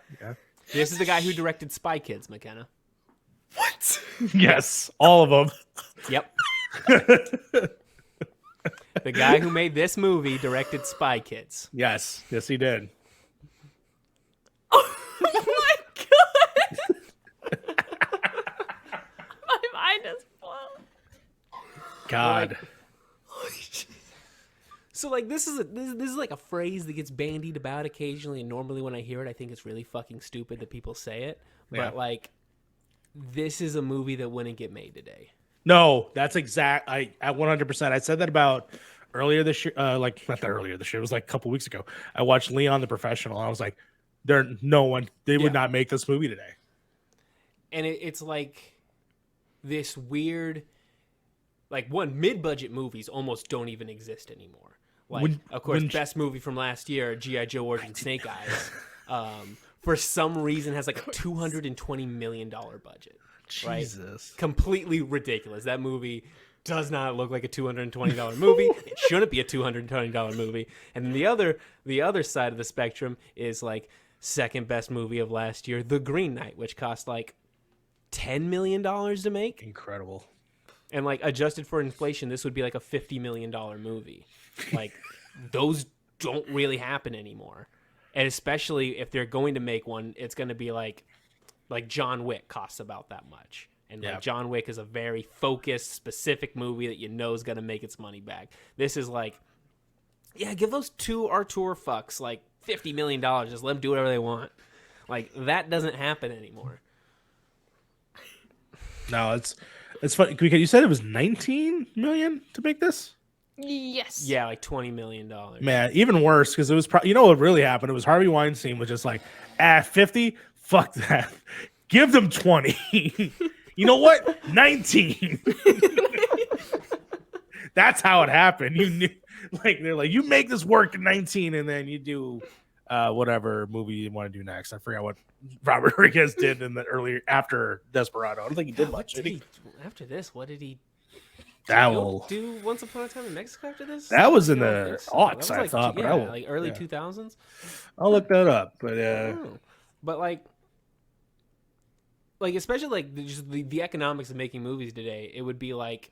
This is the guy who directed Spy Kids, Makenna. What? Yes, all of them. Yep. The guy who made this movie directed Spy Kids. Yes, he did. Oh my god! My mind is blown. God. So like this is like a phrase that gets bandied about occasionally, and normally when I hear it, I think it's really fucking stupid that people say it. But like, this is a movie that wouldn't get made today. No, that's exact. I at 100%. I said that about earlier this year. Like not that earlier this year. It was like a couple weeks ago. I watched Leon the Professional. And I was like, they would not make this movie today. And it's like this weird, like mid-budget movies almost don't even exist anymore. Like, of course, best movie from last year, G.I. Joe Origin Snake Eyes, for some reason has like a $220 million budget. Jesus. Right? Completely ridiculous. That movie does not look like a $220 movie. It shouldn't be a $220 movie. And then the other side of the spectrum is like second best movie of last year, The Green Knight, which cost like $10 million to make. Incredible. And like adjusted for inflation, this would be like a $50 million movie. Like those don't really happen anymore. And especially if they're going to make one, it's going to be like John Wick costs about that much. And like John Wick is a very focused, specific movie that you know is going to make its money back. This is like, give those two Artur fucks like $50 million. Just let them do whatever they want. Like that doesn't happen anymore. No, it's funny because you said it was 19 million to make this. Yes. Yeah, like $20 million. Man, even worse because it was you know what really happened? It was Harvey Weinstein was just like, 50, fuck that, give them 20. You know what? 19. That's how it happened. You knew, like they're like, you make this work at 19, and then you do whatever movie you want to do next. I forgot what Robert Rodriguez did in the earlier after Desperado. I don't think he did much. After this, what did he? Do Once Upon a Time in Mexico after this? That was in the aughts, I thought. Yeah, like early 2000s. I'll look that up, but but like especially like just the economics of making movies today, it would be like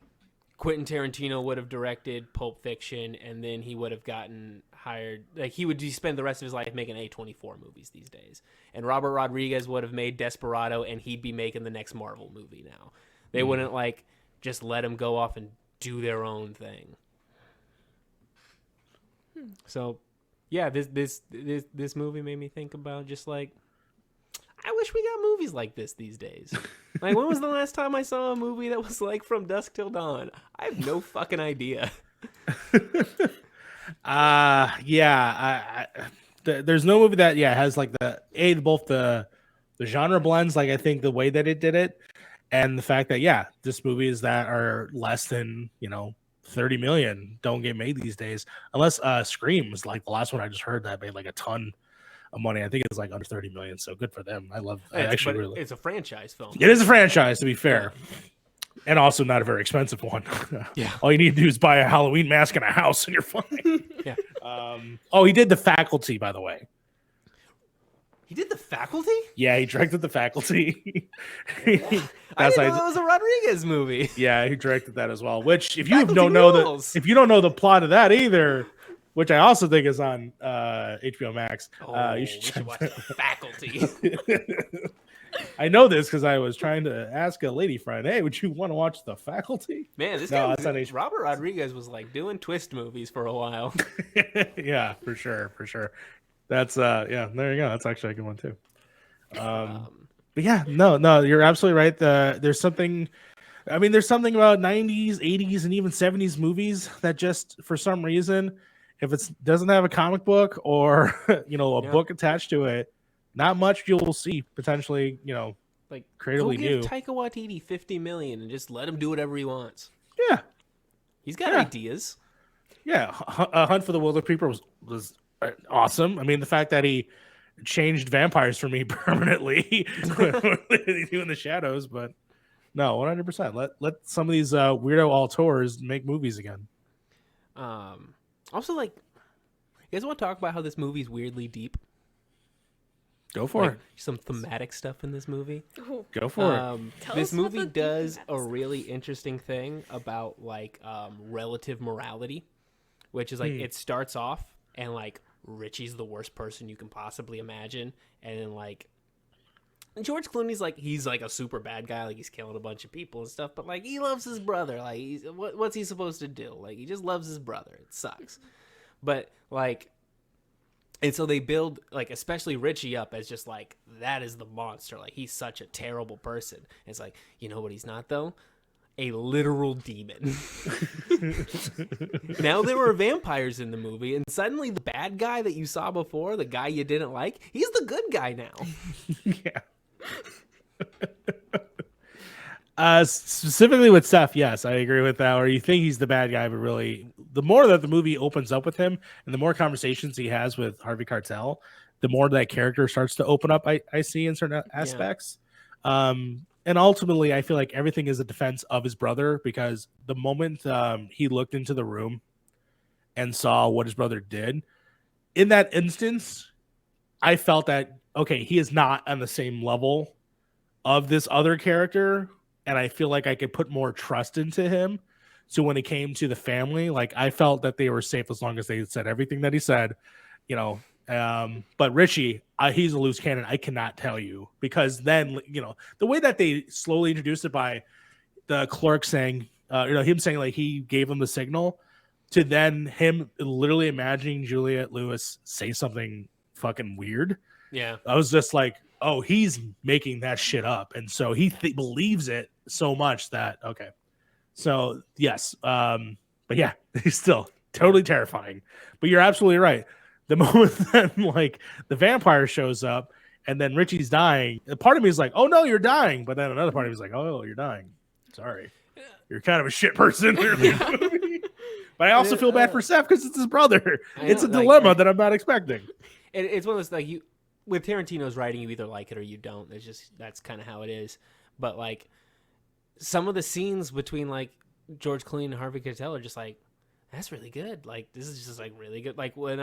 Quentin Tarantino would have directed Pulp Fiction, and then he would have gotten hired. Like he would spend the rest of his life making A24 movies these days, and Robert Rodriguez would have made Desperado, and he'd be making the next Marvel movie now. They wouldn't like just let them go off and do their own thing. So, yeah, this movie made me think about just like, I wish we got movies like this these days. Like, when was the last time I saw a movie that was like From Dusk Till Dawn? I have no fucking idea. There's no movie that has like both the genre blends, like I think the way that it did it, and the fact that this movies that are less than 30 million don't get made these days, unless Scream was like the last one I just heard that made like a ton of money. I think it's like under 30 million, so good for them. It's a franchise film. It is a franchise, to be fair. And also not a very expensive one. Yeah. All you need to do is buy a Halloween mask and a house and you're fine. Yeah. He did The Faculty, by the way. He did The Faculty? Yeah, he directed The Faculty. I didn't know that was a Rodriguez movie. Yeah, he directed that as well. Which, if you don't know the plot of that either, which I also think is on HBO Max, you should watch The Faculty. I know this because I was trying to ask a lady friend, "Hey, would you want to watch The Faculty?" Man, Robert Rodriguez was like doing twist movies for a while. Yeah, for sure. That's there you go. That's actually a good one too. But yeah, no, you're absolutely right. There's something about 90s, 80s, and even 70s movies that just for some reason, if it doesn't have a comic book or book attached to it, not much you'll see potentially, like creatively go give Taika Waititi $50 million and just let him do whatever he wants. Yeah, He's got Yeah. ideas. yeah. Hunt for the Wilder Creeper was awesome. I mean, the fact that he changed vampires for me permanently what they do in the shadows, but no, 100%. Let some of these weirdo auteurs make movies again. Also, like, you guys want to talk about how this movie's weirdly deep? Go for Like, it. some thematic stuff in this movie. Ooh. Go for it. Tell This us about movie the deep does thematic a stuff. really interesting thing about like relative morality, which is like it starts off and like Richie's the worst person you can possibly imagine, and then like George Clooney's like he's like a super bad guy, like he's killing a bunch of people and stuff, but like he loves his brother. Like what's he supposed to do? Like he just loves his brother. It sucks, but like. And so they build, like, especially Richie up as just, like, that is the monster. Like, he's such a terrible person. And it's like, you know what he's not, though? A literal demon. Now there were vampires in the movie, and suddenly the bad guy that you saw before, the guy you didn't like, he's the good guy now. Yeah. Specifically with Seth, yes, I agree with that. Or you think he's the bad guy, but really, the more that the movie opens up with him, and the more conversations he has with Harvey Keitel, the more that character starts to open up. I see in certain aspects, and ultimately, I feel like everything is a defense of his brother, because the moment he looked into the room and saw what his brother did, in that instance, I felt that okay, he is not on the same level of this other character. And I feel like I could put more trust into him. So when it came to the family, like I felt that they were safe as long as they said everything that he said, you know. But Richie, he's a loose cannon. I cannot tell you, because then, you know, the way that they slowly introduced it by the clerk saying, him saying like he gave him the signal, to then him literally imagining Juliette Lewis say something fucking weird. Yeah. I was just like, oh, he's making that shit up. And so he believes it so much that, okay. So, yes. But yeah, he's still totally terrifying. But you're absolutely right. The moment that, like, the vampire shows up and then Richie's dying, a part of me is like, oh, no, you're dying. But then another part of me is like, oh, you're dying. Sorry. You're kind of a shit person. But I also feel bad for Seth because it's his brother. It's a dilemma that I'm not expecting. It's one of those, like, with Tarantino's writing, you either like it or you don't. It's just, that's kind of how it is. But like some of the scenes between like George Clooney and Harvey Keitel are just like, that's really good. Like this is just like really good. Like when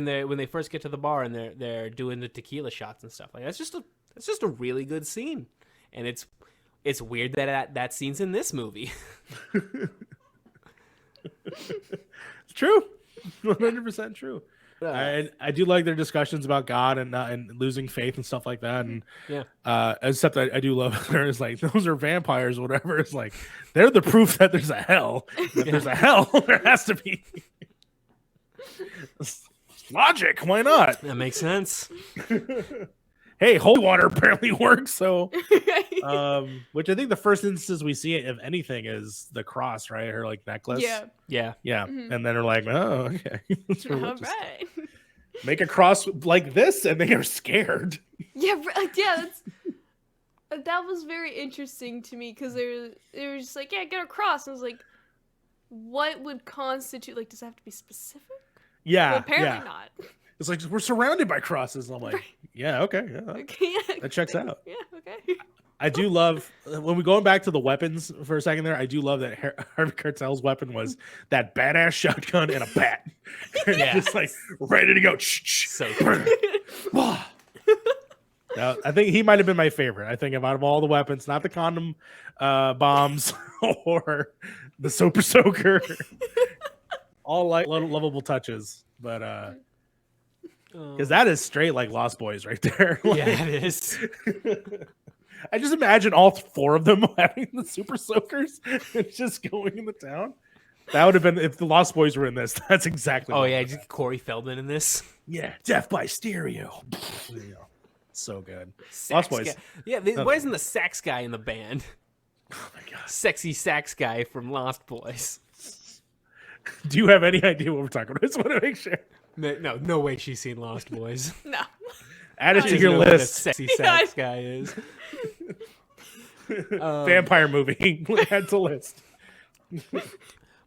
they first get to the bar and they're doing the tequila shots and stuff. Like that's just a really good scene. And it's weird that scene's in this movie. It's true. 100% true. I do like their discussions about God and losing faith and stuff like that. And except I do love there's like those are vampires or whatever. It's like they're the proof that there's a hell. If there's a hell, there has to be logic. Why not? That makes sense. Hey, holy water apparently works. So, which I think the first instance we see it, if anything, is the cross, right? Her like necklace. Yeah. Mm-hmm. And then they're like, oh, okay. All right. Make a cross like this, and they are scared. Yeah. That was very interesting to me because they were just like, yeah, get a cross. And I was like, what would constitute? Like, does it have to be specific? Yeah. Well, apparently not. It's like we're surrounded by crosses. And I'm like, yeah, okay, that checks out. Yeah, okay. I do love when we going back to the weapons for a second there. I do love that Harvey Keitel's weapon was that badass shotgun and a bat, just like ready to go. So now, I think he might have been my favorite. I think out of all the weapons, not the condom bombs or the super soaker, all like lovable touches, but. Because that is straight like Lost Boys right there. Like, yeah, it is. I just imagine all four of them having the super soakers and just going into town. That would have been if the Lost Boys were in this. That's exactly. Oh yeah, just Corey Feldman in this. Yeah, Death by Stereo. So good. Sax Lost Boys. Guy. Yeah, why isn't the sax guy in the band? Oh my god, sexy sax guy from Lost Boys. Do you have any idea what we're talking about? I just want to make sure. No way she's seen Lost Boys. No. Add it to Doesn't your know who the list. sexy sax guy is. Vampire movie. Add to list.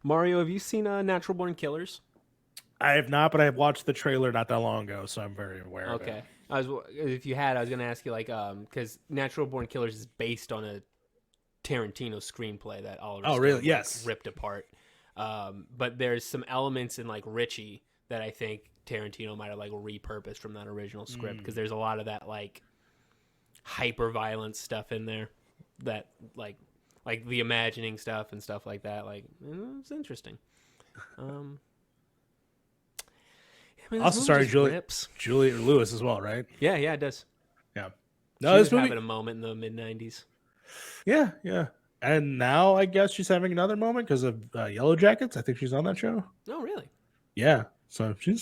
Mario, have you seen Natural Born Killers? I have not, but I have watched the trailer not that long ago, so I'm very aware of it. If you had, I was going to ask you, like, because Natural Born Killers is based on a Tarantino screenplay that Oliver Stone, really? like, Yes. ripped apart. But there's some elements in, like, Richie that I think Tarantino might have, like, repurposed from that original script, because there's a lot of that, like, hyper-violence stuff in there that, like the imagining stuff and stuff like that. Like, it's interesting. Also starring Juliette Lewis as well, right? Yeah, it does. Yeah. No, she was having a moment in the mid-90s. Yeah. And now I guess she's having another moment because of Yellow Jackets. I think she's on that show. Oh, really? Yeah. So she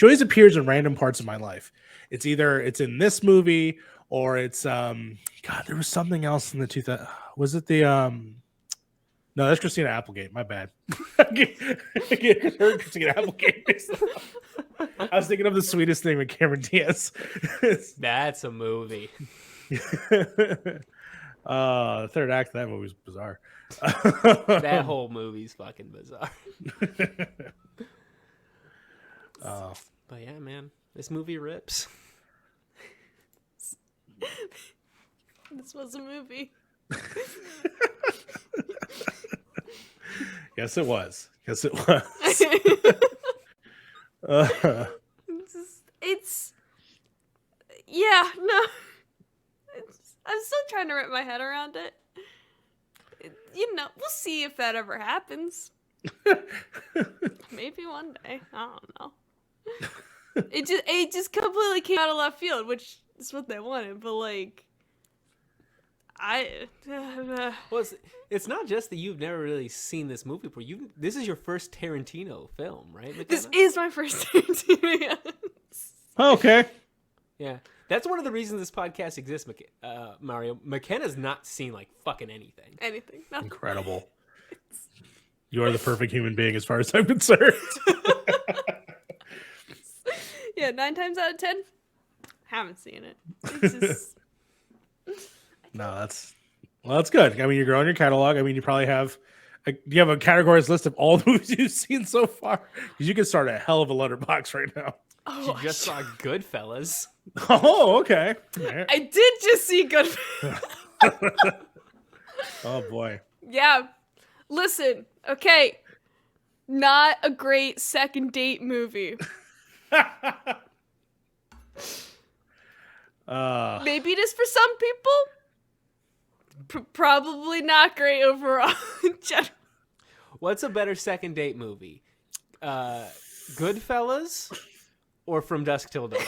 always appears in random parts of my life. It's either it's in this movie or it's God, there was something else in the 2000. Was it the No, that's Christina Applegate. My bad. Christina Applegate. I was thinking of The Sweetest Thing with Cameron Diaz. That's a movie. The third act of that movie was bizarre. That whole movie's fucking bizarre. But yeah, man, this movie rips. This was a movie. Yes, it was. It's yeah, no. I'm still trying to wrap my head around it. We'll see if that ever happens. Maybe one day. I don't know. It just completely came out of left field, which is what they wanted. But like, well, it's not just that you've never really seen this movie before. This is your first Tarantino film, right, Makenna? This is my first Tarantino. Oh, okay. Yeah, that's one of the reasons this podcast exists, Mario. Makenna's not seen like fucking anything. Nothing. Incredible. You are the perfect human being as far as I'm concerned. Yeah, 9 times out of 10, haven't seen it. It's just... No, that's good. I mean, you're growing your catalog. I mean, you probably have you have a categories list of all the movies you've seen so far? Because you can start a hell of a letterbox right now. You just saw Goodfellas. Oh, okay. Right. I did just see Goodfellas. Oh boy. Yeah. Listen, okay. Not a great second date movie. Maybe it is for some people. Probably not great overall. What's a better second date movie? Goodfellas or From Dusk Till Dawn?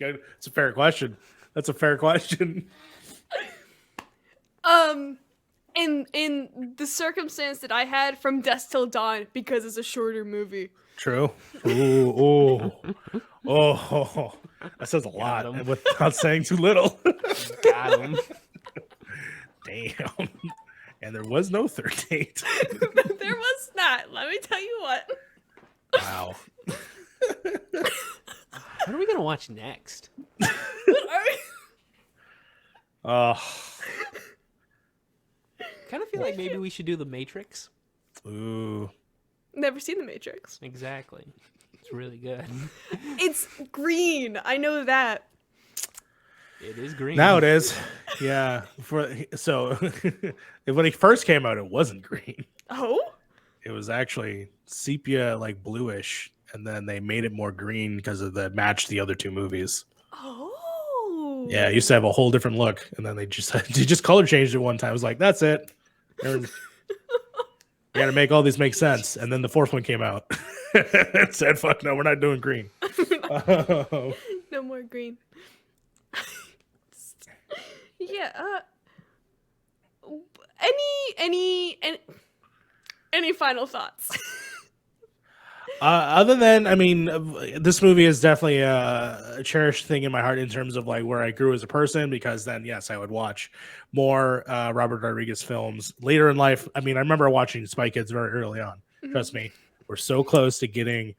It's a fair question. That's a fair question. In the circumstance that I had, From Dusk Till Dawn, because it's a shorter movie. True. Oh. That says a lot without saying too little. Got him. Damn. And there was no third date. There was not. Let me tell you what. Wow. What are we gonna watch next? Oh. Kind of feel like maybe we should do The Matrix. Ooh. Never seen The Matrix. Exactly. It's really good. It's green. I know that. It is green. Now it is. Yeah. When it first came out, it wasn't green. Oh? It was actually sepia, like bluish, and then they made it more green because of the match the other two movies. Oh. Yeah, it used to have a whole different look, and then they just color changed it one time. I was like, that's it. You got to make all these make sense. And then the fourth one came out. It said, fuck no, we're not doing green. No more green. Yeah. Any final thoughts? Other than, I mean, this movie is definitely a cherished thing in my heart in terms of like where I grew as a person, because then, yes, I would watch more Robert Rodriguez films later in life. I mean, I remember watching Spy Kids very early on. Mm-hmm. Trust me, we're so close to getting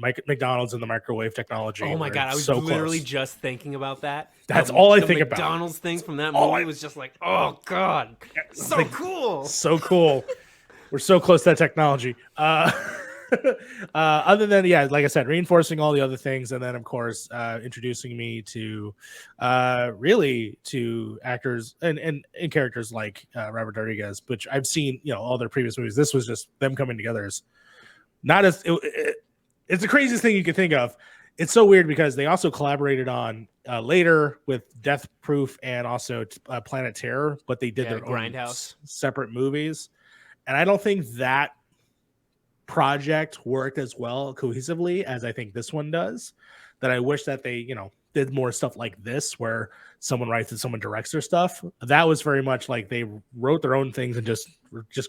McDonald's and the microwave technology. Oh my god, I was so literally close. just thinking about that. That's all I think the about. McDonald's thing from that movie was just like, oh god, so cool. So cool. We're so close to that technology. Other than, yeah, like I said, reinforcing all the other things, and then of course introducing me to really to actors and characters like Robert Rodriguez, which I've seen, all their previous movies. This was just them coming together as not as it's the craziest thing you could think of. It's so weird because they also collaborated on later with Death Proof and also Planet Terror, but they did their Grindhouse own separate movies, and I don't think that project worked as well cohesively as I think this one does. That I wish that they did more stuff like this where someone writes and someone directs their stuff. That was very much like they wrote their own things and just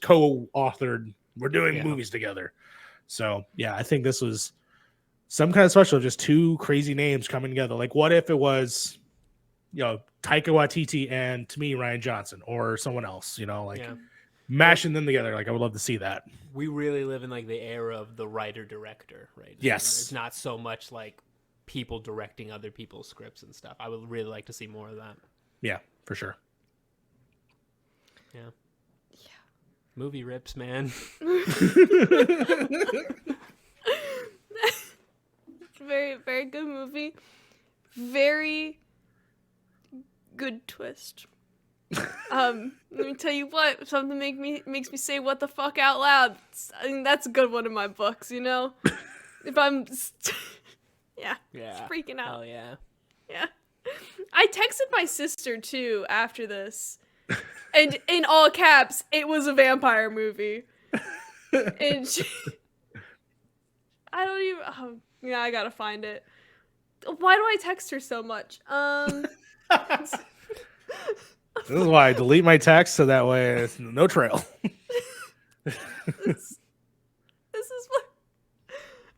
co-authored, we're doing movies together. So yeah, I think this was some kind of special, just two crazy names coming together. Like, what if it was Taika Waititi and, to me, Rian Johnson or someone else, mashing them together. Like, I would love to see that. We really live in like the era of the writer-director, right? Yes. It's not so much like people directing other people's scripts and stuff. I would really like to see more of that. Yeah, for sure. Yeah. Movie rips, man. Very, very good movie. Very good twist. Let me tell you what, something makes me say what the fuck out loud. I think that's a good one in my books, If I'm freaking out. Hell yeah. Yeah. I texted my sister too after this. And in all caps, it was a vampire movie. And I don't even I gotta find it. Why do I text her so much? This is why I delete my text so that way it's no trail. This is what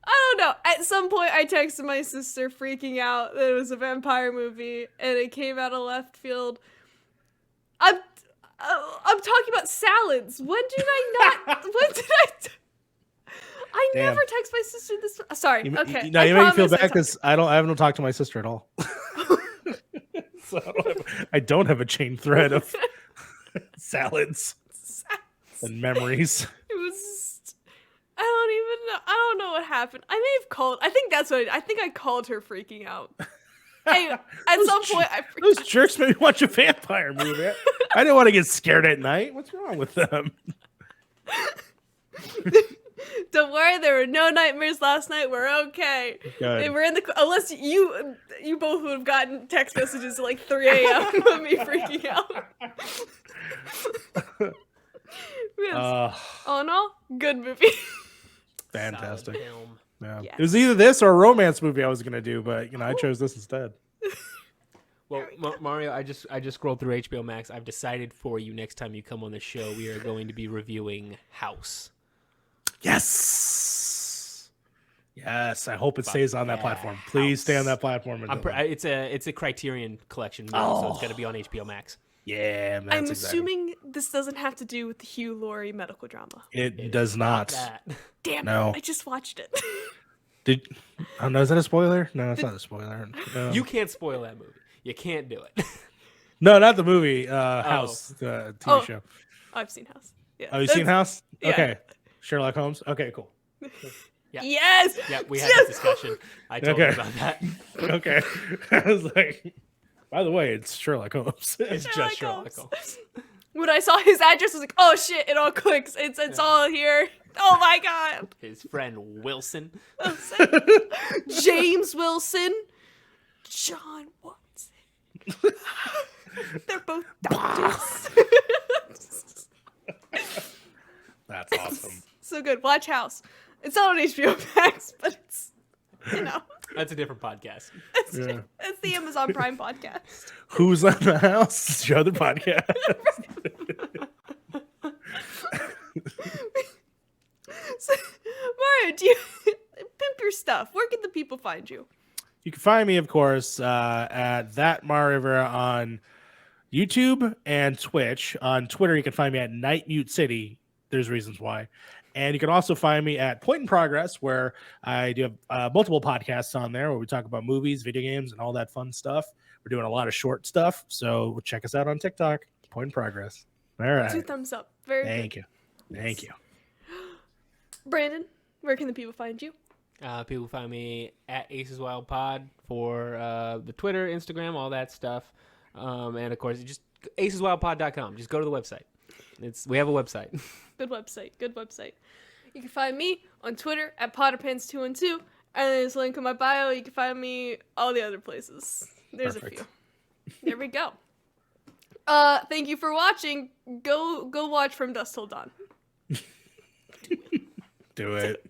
I don't know. At some point, I texted my sister freaking out that it was a vampire movie, and it came out of left field. I'm talking about salads. When did I not? When did I? I never text my sister this. Sorry. Okay. No, you make me feel bad because I haven't talked to my sister at all. So I don't have a chain thread of salads and memories. It was. I don't even know. I don't know what happened. I may have called. I think that's what. I think I called her freaking out. At some point, I freaked those out. jerks made me watch a vampire movie. I didn't want to get scared at night. What's wrong with them? Don't worry, there were no nightmares last night. We're okay. Good. We're in the unless you both would have gotten text messages at like 3 a.m. of me freaking out. Yes. All in all, good movie. Fantastic. Film. Yeah. Yes. It was either this or a romance movie I was gonna do, but I chose this instead. Well, Mario, I just scrolled through HBO Max. I've decided for you next time you come on the show, we are going to be reviewing House. Yes. I hope it stays on that platform. Please stay on that platform. It's a Criterion collection, so it's going to be on HBO Max. Yeah, man. I'm assuming this doesn't have to do with the Hugh Laurie medical drama. It does not. Damn No. it! I just watched it. No, is that a spoiler? No, it's not a spoiler. No. You can't spoil that movie. You can't do it. No, not the movie. House, the TV show. I've seen House. Yeah. Oh, you seen House? Yeah. Okay. Sherlock Holmes. Okay, cool. Yeah. Yes. Yeah, we had this discussion. I told you about that. Okay. I was like, by the way, it's Sherlock Holmes. It's just Sherlock Holmes. When I saw his address, I was like, oh shit, it all clicks. It's all here. Oh my god. His friend Wilson. James Wilson. John Watson. They're both doctors. That's awesome. So good. Watch House. It's not on HBO Max, but it's, That's a different podcast. It's the Amazon Prime podcast. Who's on the House? It's your other podcast. So, Mario, do you pimp your stuff? Where can the people find you? You can find me, of course, at that Mario Rivera on YouTube and Twitch. On Twitter, you can find me at Night Mute City. There's reasons why. And you can also find me at Point in Progress, where I do have multiple podcasts on there where we talk about movies, video games, and all that fun stuff. We're doing a lot of short stuff, so check us out on TikTok. Point in Progress. All right. 2 thumbs up. Very Thank good. you. Thank you. Brandon, where can the people find you? People find me at Aces Wild Pod for the Twitter, Instagram, all that stuff. And of course, just aceswildpod.com. Just go to the website. We have a website. Good website. Good website. You can find me on Twitter at PotterPants212. And there's a link in my bio. You can find me all the other places. There's Perfect. a few. There we go. Thank you for watching. Go watch From Dusk Till Dawn. Do it.